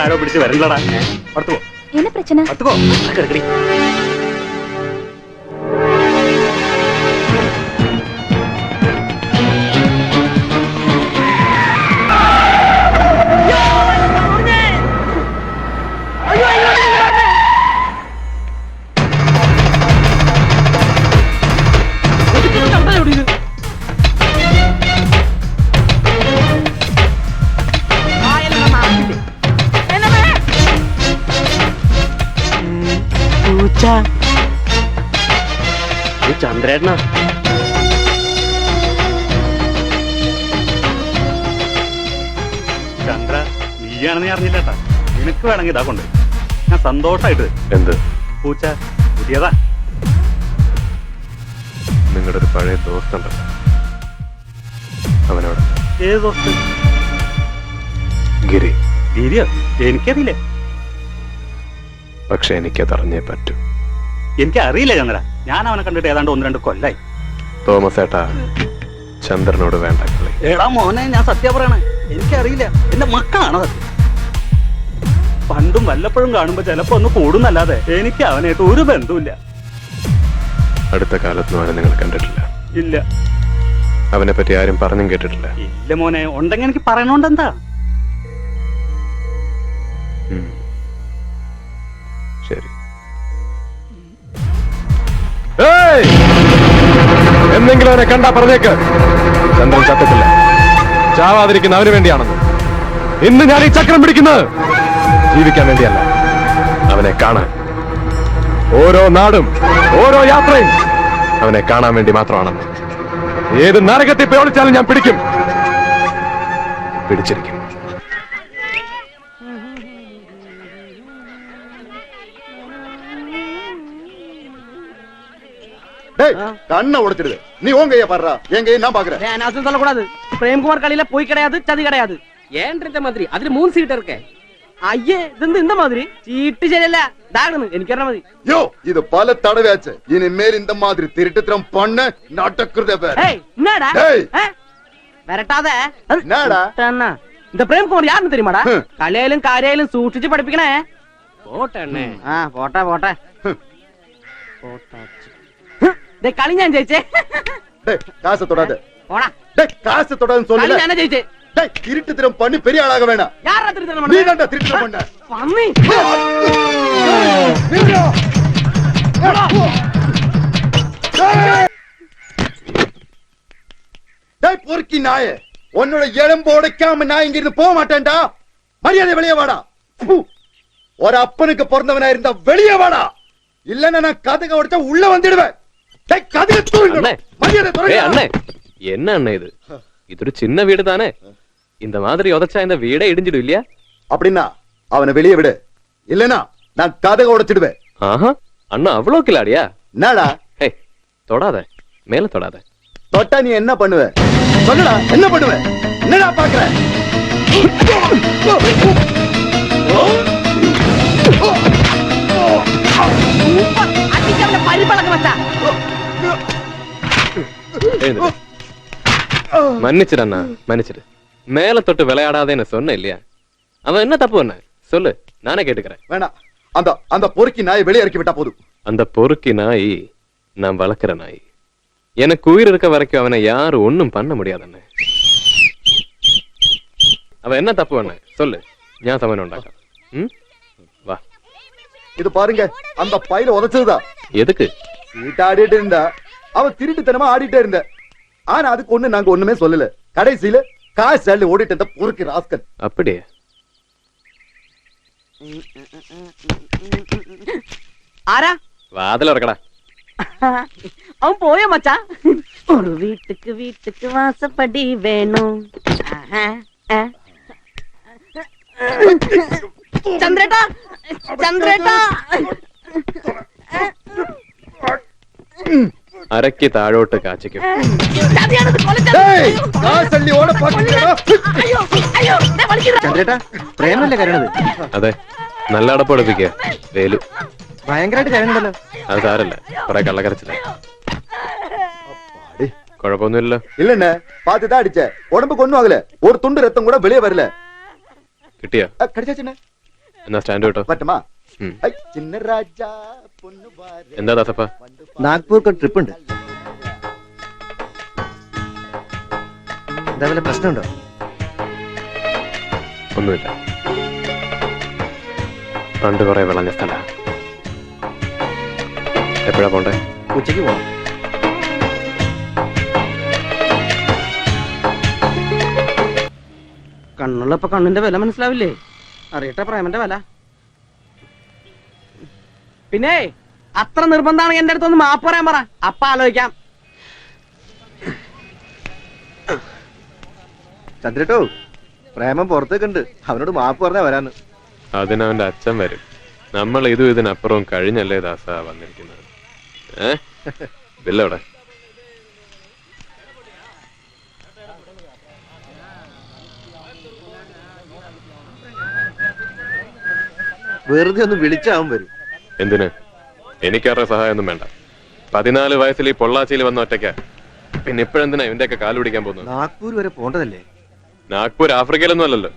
ആരോ പിടിച്ച് വരണ്ടടാ. പുറത്തു പോ. என்ன பிரச்சனை? പുറത്തു പോ. കിടക്കടി. ചന്ദ്രേട്ടനാ? ചന്ദ്ര, നീയാണെന്ന് ഞാൻ അറിഞ്ഞില്ലേട്ടാ. നിനക്ക് വേണമെങ്കിൽ ഇതാ കൊണ്ട് ഞാൻ സന്തോഷായിട്ട്. എന്ത് പൂച്ച പുതിയതാ? നിങ്ങളുടെ ഒരു പഴയ ദോസ്തുണ്ടല്ലോ, അവനോട്. ഏത് ദോസ്ത്? ഗിരി. ഗിരിയോ? എനിക്കറിയില്ല. പക്ഷെ എനിക്കത് അറിഞ്ഞേ പറ്റൂ. എനിക്കറിയില്ല ചന്ദ്ര. ഞാൻ അവനെ കണ്ടിട്ട് ഏതാണ്ട് 1-2 കൊല്ലായി. തോമസ് ഏട്ടാ, ചന്ദ്രനോട് വേണ്ട കളി. എടാ മോനെ, ഞാൻ സത്യം പറയണേ, എനിക്കറിയില്ല. എന്റെ മക്കളാണ് സത്യം. പണ്ടും വല്ലപ്പോഴും കാണുമ്പോ ചിലപ്പോ ഒന്ന് കൂടുന്നല്ലാതെ എനിക്ക് അവനായിട്ട് ഒരു ബന്ധവുമില്ല. അടുത്ത കാലത്തൊന്നും അവനെ നിങ്ങൾ കണ്ടിട്ടില്ല? ഇല്ല. അവനെ പറ്റി ആരും പറഞ്ഞും കേട്ടിട്ടില്ല? ഇല്ല മോനെ. ഉണ്ടെങ്കിൽ എനിക്ക് പറയണോണ്ടെന്താ? ശരി. എന്തെങ്കിലും അവനെ കണ്ടാ പറഞ്ഞേക്ക്, ചന്ദ്രൻ ചത്തത്തില്ല. ചാവാതിരിക്കുന്ന അവന് വേണ്ടിയാണെന്ന്. ഇന്ന് ഞാൻ ഈ ചക്രം പിടിക്കുന്നത് ജീവിക്കാൻ വേണ്ടിയല്ല, അവനെ കാണാൻ. ഓരോ നാടും ഓരോ യാത്രയും അവനെ കാണാൻ വേണ്ടി മാത്രമാണെന്ന്. ഏത് നരകത്തിൽ പ്രയോഗിച്ചാലും ഞാൻ പിടിക്കും, പിടിച്ചിരിക്കും. கண்ணை உடைச்சிடுது. நீ உன் கைய பாடுறா, என் கையை நான் பாக்குறேன். அனாசம் சொல்லக்கூடாது. பிரேம்குமார் கடையில போய் கிடையாது, சதி கிடையாது. ஏன் இந்த மாதிரி அதுல 3 சீட் இருக்கு. ஐயே, இது இந்த மாதிரி சீட்டு சரியில்ல. தாகணும் எனக்கு என்ன மாதிரி. யோ, இது பல தடவையாச்சு. இனிமேல் இந்த மாதிரி திருட்டுத்தனம் பண்ண நடக்குறதே வேற. ஏய், என்னடா? விரட்டாத. என்னடா? இந்த பிரேம்குமார் யாருன்னு தெரியுமாடா? கலையிலும் காரியாயிலும் சூட்சிச்சு படிப்பிக்கணே. போட்டே. போட்டா போட்டாச்சு. டேய், களி நான் ஜெயிச்சேன். டேய், காசை தொடாத. போடா. டேய், காசை தொடாதன்னு சொல்லல. களி நான் ஜெயிச்சேன். டேய், திருட்டுத்தனம் பண்ணி பெரிய ஆளாக வேணாம். யாரா திருட்டுத்தனம் பண்ண? நீ தான்டா திருட்டுத்தனம் பண்ண. பம்மி. டேய், பொறுக்கி நாயே, உன்னோட எலும்பு உடைக்காம நான் இங்க இருந்து போக மாட்டேன்டா. மரியாதை வெளியே வாடா. ஒரு அப்பனுக்கு பிறந்தவனா இருந்தா வெளியே வாடா. இல்லன்னா நான் கதக உடைச்சா உள்ள வந்துடுவேன். என்ன அண்ணே இது? இது சின்ன வீடு தானே. இந்த மாதிரி உதச்சா இந்த வீடே இடிஞ்சிடும் இல்லையா? அப்படின்னா அவனை வெளியே விடு, இல்லனா நான் கதக உடைச்சிடுவேன். ஆஹா, அண்ணா அவ்வளவு கிளாடியா? என்னடா? ஹே, தொடாத, மேல தொடாத. தொட்டா நீ என்ன பண்ணுவ? சொல்லுடா, என்ன பண்ணுவ? என்னடா பாக்குற? மன்னிச்சிடு அண்ணா, மன்னிச்சிடு. மேல தொட்டு விளையாடாதேன்னு சொன்ன இல்லையா? அவன் என்ன தப்பு பண்ண சொல்லு, நானே கேட்டுக்கிறேன். வேணாம், அந்த அந்த பொறுக்கி நாயை வெளியே இறக்கி விட்டா போதும். அந்த பொறுக்கி நாய் நான் வளர்க்கிற நாய். எனக்கு உயிர் இருக்க வரைக்கும் அவனை யாரும் ஒண்ணும் பண்ண முடியாது அண்ணே. அவன் என்ன தப்பு பண்ண சொல்லு, ஞான் சமயம் உண்டாக்க. வா. இது பாருங்க, அந்த பையில உதைச்சதுதான். எதுக்கு? சீட்டா ஆடிட்டு இருந்தா அவன் திருட்டுத்தனமா ஆடிட்டே இருந்த. ஆனா அதுக்கு ஒண்ணு நாங்க ஒண்ணுமே சொல்லல. கடைசியில காசு அள்ளி ஓடிட்டு இருந்த பொறுக்கி ராஸ்கல். அப்படியே ஆரா வாதல இருக்கடா. அவன் போய மச்சான். ஒரு வீட்டுக்கு வீட்டுக்கு வாசப்படி வேணும். சந்திரேட்டா, சந்திரேட்டா. അരക്കി താഴോട്ട് കാച്ചിക്കും. പ്രേമല്ലേ കരണത്? അതെ, നല്ല അടപ്പൊടുപ്പിക്ക. വേലു ഭയങ്കരമായിട്ട് കരണുണ്ടല്ലോ. അത് സാരല്ല, കുറെ കള്ളക്കരച്ചില്ല. കുഴപ്പമൊന്നുമില്ല. இல்லண்ணே பாத்துதான் அடிச்ச உடம்புக்கு ஒண்ணும் ஆகல ஒரு துண்டு ரத்தம் கூட வெளியே வரல കിട്ടിയാ? கிடைச்சாச்சுண்ணே എന്നാ സ്റ്റാൻഡ് കേട്ടോ. பட்டுமா ഉം. சின்ன ராஜா பொண்ணு பாரு എന്താ ദാസപ്പ? നാഗ്പൂർക്ക് ട്രിപ്പ് ഉണ്ട്. എന്താ വല്ല പ്രശ്നമുണ്ടോ? ഒന്നുമില്ല. പണ്ട് കുറെ വിളഞ്ഞ സ്ഥല. എപ്പോഴാ പോണ്ടേ? ഉച്ചയ്ക്ക് പോവാം. കണ്ണുള്ളപ്പോ കണ്ണിന്റെ വില മനസ്സിലാവില്ലേ? അറിയട്ടെ പ്രേമന്റെ വില. പിന്നെ അത്ര നിർബന്ധമാണെങ്കിൽ എന്റെ അടുത്തൊന്ന് മാപ്പ് പറയാൻ പറ, അപ്പ ആലോചിക്കാം. ചന്ദ്രട്ടോ, പ്രേമം പുറത്തേക്ക് ഉണ്ട്, അവനോട് മാപ്പ് പറഞ്ഞാ വരാന്ന്. അതിനവന്റെ അച്ഛൻ വരും. നമ്മൾ ഇതിനപ്പുറവും കഴിഞ്ഞല്ലേ ദാസ വന്നിരിക്കുന്നത്. ബില്ലവിടെ? വെറുതെ ഒന്ന് വിളിച്ചാവും വരും. എന്തിന്? എനിക്കാരുടെ സഹായമൊന്നും വേണ്ട. 14 വയസ്സിൽ ഈ പൊള്ളാച്ചിയിൽ വന്ന ഒറ്റയ്ക്ക. പിന്നെ ഇപ്പോഴെന്തിനാ ഇവന്റെയൊക്കെ കാല് പിടിക്കാൻ പോകുന്നത്? നാഗ്പൂർ വരെ പോണ്ടതല്ലേ? നാഗ്പൂർ ആഫ്രിക്കയിലൊന്നും അല്ലല്ലോ.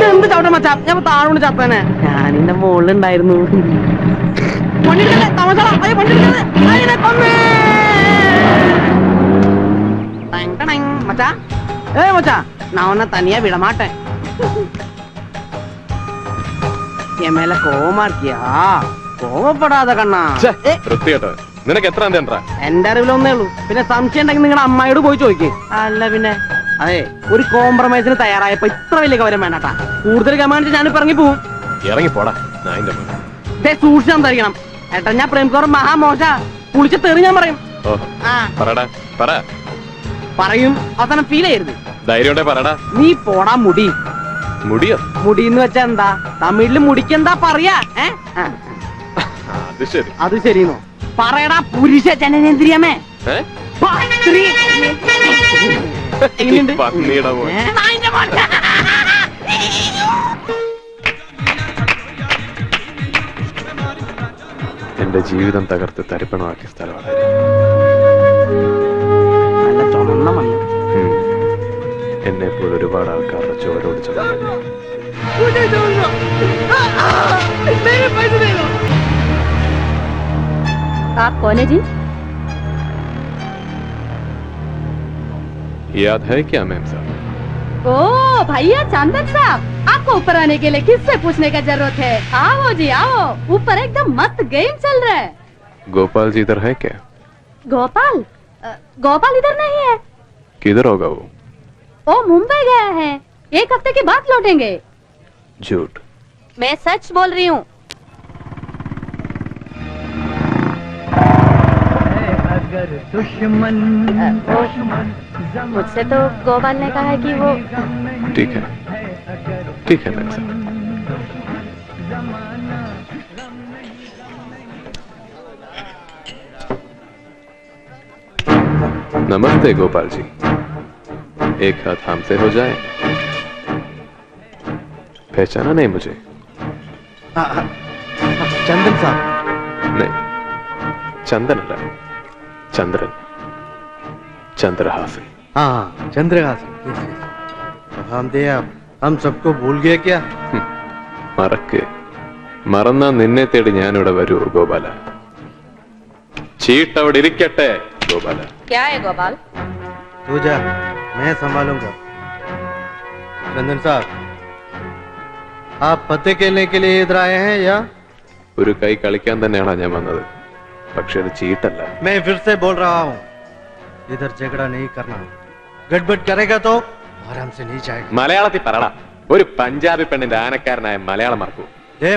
എന്ത് ചവിട്ട മച്ചാ, ഞാൻ താഴോണ്ട് ചത്തനെ. ഞാനിന്റെ മുകളിലുണ്ടായിരുന്നു. மச்சா ஏய் மச்சா, நான் உன்னை தனியா விட மாட்டேன். என் மேல கோவமா இருக்கியா? കോവപ്പെടാതെ കണ്ണാ. വൃത്തികെട്ടോ, നിനക്ക് എത്ര തേണ്ടാ? എന്റെ അറിവിലൊന്നേ ഉള്ളൂ. പിന്നെ സംശയം ഉണ്ടെങ്കിൽ നിങ്ങളുടെ അമ്മായിയോട് പോയി ചോദിക്കേ. അല്ല പിന്നെ അതെ, ഒരു കോംപ്രമൈസിന് തയ്യാറായപ്പോ ഇത്ര വലിയ കവരം വേണ്ടാ. കൂടുതൽ കമാൻഡ് ഞാനിപ്പോ ഇറങ്ങി പോവും. ഇറങ്ങി പോടാ നായിന്റെ മോനെ. സൂക്ഷിച്ച് സംസാരിക്കണം ഏട്ടാ. ഞാൻ പ്രേംകോർ മഹാമോശ, കുളിച്ച തെറി ഞാൻ പറയും. പറടാ, പറ. പറയും, അവസാനം ഫീൽ ചെയ്യരുത്. ധൈര്യം പറടാ. നീ പോടാ മുടി. മുടിയോ? മുടി എന്ന് വെച്ചാ എന്താ? തമിഴില് മുടിക്കെന്താ പറയാ? അത് ശരി. അത് ശരിന്നോ? പറയടാ പുരുഷ ജനനേന്ദ്രിയമേ. പന്നിയുടെ മോൻ. എന്റെ ജീവിതം തകർത്ത് തരിപ്പണമാക്കിയ സ്ഥലമാണ്. നല്ല ചുമന്ന മണ്ണ്. എന്നെ പോലെ ഒരുപാട് ആൾക്കാരുടെ ചോരോട് ചുമന്നു. आप कौन है जी? याद है क्या मैम साहब? ओ भैया चंदन साहब, आपको ऊपर आने के लिए किससे पूछने का जरूरत है? आओ जी आओ, ऊपर एकदम मस्त गेम चल रहा है. गोपाल जी इधर है क्या? गोपाल? गोपाल इधर नहीं है. किधर होगा वो? ओ मुंबई गया है, 1 हफ्ते के बाद लौटेंगे. झूठ. मैं सच बोल रही हूँ. मुझसे तो गोपाल ने कहा है कि वो. ठीक है, ठीक है मैम साहब. नमस्ते गोपाल जी. एक हाथ हमसे हो जाए. पहचाना नहीं मुझे? ചന്ദൻ സാബ്. नहीं, चंदन अല്ല, चंद्रन. चंद्रहासन. हाँ, चंद्रहासन. हम दिया, हम सबको भूल गए क्या? മറക്ക്. മറന്നാ നിന്നെ തേടി ഞാനിവിടെ വരൂ ഗോപാല. ചീട്ട് അവിടെ ഇരിക്കട്ടെ ഗോപാല. क्या है गोपाल? तू जा, मैं संभालूंगा. चंदन साहब, आप पत्ते खेलने के लिए इधर आए हैं या? ഒരു കൈ കളിക്കാൻ തന്നെയാണ് ഞാൻ വന്നത്. പക്ഷെ അത് ചീട്ടല്ല. मैं फिर से बोल रहा हूँ, इधर झगड़ा नहीं करना. गड़बड़ करेगा तो आराम से नहीं जाएगा. മലയാളത്തിൽ പറടാ. ഒരു പഞ്ചാബി പെണ്ണിന്റെ ആനക്കാരനായ മലയാളം മറക്കൂ.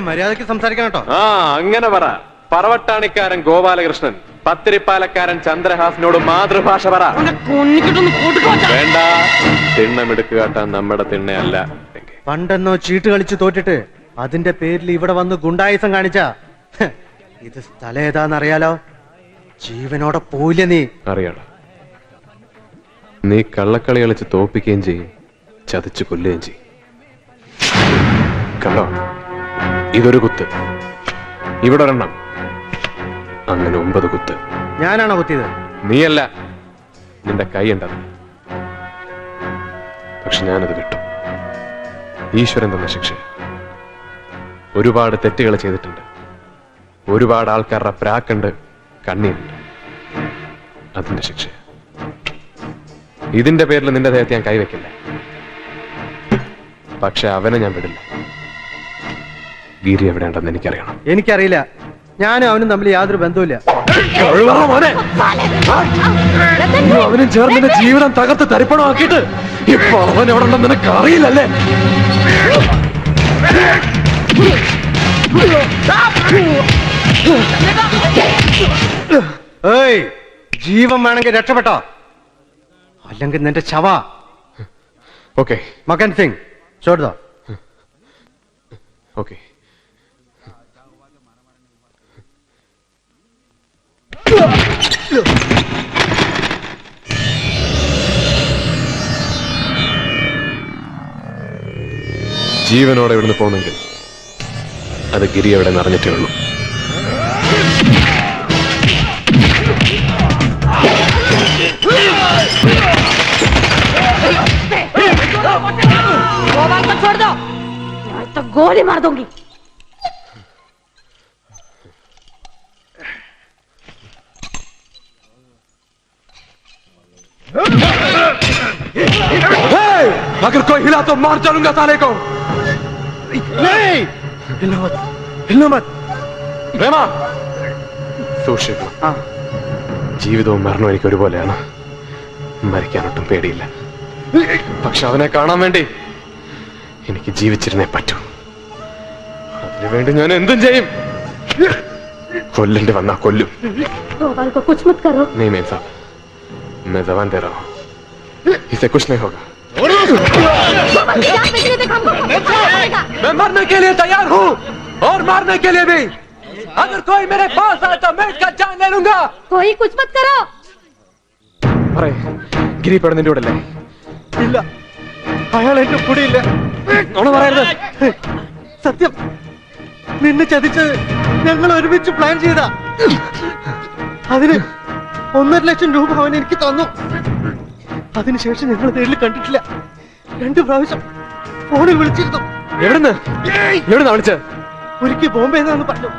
മര്യാദക്ക് സംസാരിക്കണം കേട്ടോ. ആ അങ്ങനെ പറ. പറവട്ടാണിക്കാരൻ ഗോപാലകൃഷ്ണൻ പത്തിരിപ്പാലക്കാരൻ ചന്ദ്രഹാസനോട് മാതൃഭാഷ പറ. വേണ്ട, തിണ്ണമെടുക്ക് കാട്ടാൻ നമ്മുടെ തിണ്ണയല്ല. പണ്ടെന്നോ ചീട്ട് കളിച്ചു തോറ്റിട്ട് അതിന്റെ പേരിൽ ഇവിടെ വന്ന് ഗുണ്ടായുസം കാണിച്ച ഇത് സ്ഥലം ഏതാന്നറിയാലോ? ജീവനോടെ പോയില്ല നീ. അറിയാടാ, നീ കള്ളക്കളി കളിച്ച് തോപ്പിക്കുകയും ചെയ്യും, ചതിച്ചു കൊല്ലുകയും ചെയ്യും. കണ്ടോ, ഇതൊരു കുത്ത്, ഇവിടെ ഒരെണ്ണം, അങ്ങനെ 9 കുത്ത്. ഞാനാണോ കുത്തിയത്? നീയല്ല, നിന്റെ കൈ ഉണ്ടത്. പക്ഷെ ഞാനത് വിട്ടു. ഈശ്വരൻ തന്ന ശിക്ഷ. ഒരുപാട് തെറ്റുകൾ ചെയ്തിട്ടുണ്ട്, ഒരുപാട് ആൾക്കാരുടെ പ്രാക്കുണ്ട്, കണ്ണീരുണ്ട്. അതിന്റെ ശിക്ഷ. ഇതിന്റെ പേരിൽ നിന്റെ ദേഹത്തെ ഞാൻ കൈവയ്ക്കില്ല. പക്ഷെ അവനെ ഞാൻ വിടില്ല. ഗിരി എവിടെയുണ്ടെന്ന് എനിക്കറിയണം. എനിക്കറിയില്ല. ഞാനും അവനും തമ്മിൽ യാതൊരു ബന്ധവുമില്ല. അവനും ചേർന്ന് നിന്റെ ജീവിതം തകർത്ത് തരിപ്പണമാക്കിയിട്ട് ഇപ്പൊ അവൻ എവിടെ ഉണ്ടെന്ന് നിനക്ക് അറിയില്ലല്ലേ? ഏയ്, ജീവൻ വേണമെങ്കിൽ രക്ഷപ്പെട്ടോ, അല്ലെങ്കിൽ നിന്റെ ശവ. ഓക്കെ മകൻ സിംഗ് ചോട്ടോ. ഓക്കെ. ജീവനോടെ ഇവിടുന്ന് പോകുന്നെങ്കിൽ അത് ഗിരി എവിടെ നിറഞ്ഞിട്ടേ ഉള്ളൂ. छोड़ दो, तो गोली मार दूंगी. अगर कोई हिला तो मार डालूंगा साले को. नहीं, हिलना मत, हिलना मत. പ്രേമ, സൂക്ഷിക്കണം. ജീവിതവും മരണവും എനിക്ക് ഒരുപോലെയാണ്. മരിക്കാനൊട്ടും പേടിയില്ല. പക്ഷെ അവനെ കാണാൻ വേണ്ടി എനിക്ക് ജീവിച്ചിരുന്നേ പറ്റൂ. അതിനുവേണ്ടി ഞാൻ എന്തും ചെയ്യും. കൊല്ലേണ്ടി വന്നാ കൊല്ലും. गोपाल को कुछ मत करो. नहीं मेम साहब, मैं जबान दे रहा हूँ, इसे कुछ नहीं होगा. मैं मरने के लिए तैयार हूँ और मारने के लिए भी. अगर कोई मेरे पास आए तो मैं इसका जान ले लूंगा. कोई कुछ मत करो. अरे ഗിരി പെട നിന്റെ കൂടെ അല്ലേ? ഇല്ല, അയാൾ എന്റെ കൂടെ ഇല്ല. നുണ പറയരുത്. സത്യം, നിന്നെ ചതിച്ചത് ഞങ്ങൾ ഒരുമിച്ച് പ്ലാൻ ചെയ്താ. അതിന് 1.5 ലക്ഷം രൂപ അവൻ എനിക്ക് തന്നു. അതിനുശേഷം ഞങ്ങൾ നേരിൽ കണ്ടിട്ടില്ല. 2 പ്രാവശ്യം ഫോണിൽ വിളിച്ചിരുന്നു. എവിടുന്ന് വിളിച്ചത്? ഒരിക്കൽ ബോംബെ നിന്നാന്ന് പറഞ്ഞു,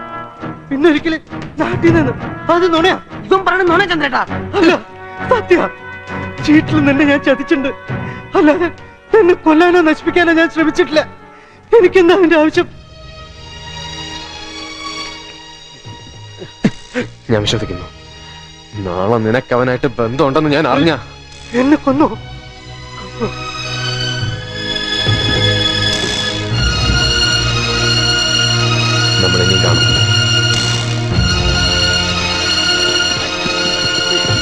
പിന്നെ ഒരിക്കല് നാട്ടിൽ നിന്ന്. അത് നുണയാ. ഇതും പറഞ്ഞു നോണേ ചന്ദ്രേട്ടാ. അല്ല, സത്യ. ചീട്ടിൽ നിന്നെ ഞാൻ ചതിച്ചിട്ടുണ്ട്, അല്ലാതെ നിന്നെ കൊല്ലാനോ നശിപ്പിക്കാനോ ഞാൻ ശ്രമിച്ചിട്ടില്ല. എനിക്കെന്താ അതിന്റെ ആവശ്യം? ഞാൻ വിശ്വസിക്കുന്നു. നാളെ നിനക്ക് അവനായിട്ട് ബന്ധമുണ്ടെന്ന് ഞാൻ അറിഞ്ഞ എന്നെ കൊന്നോ? നമ്മൾ ഇനി കാണും.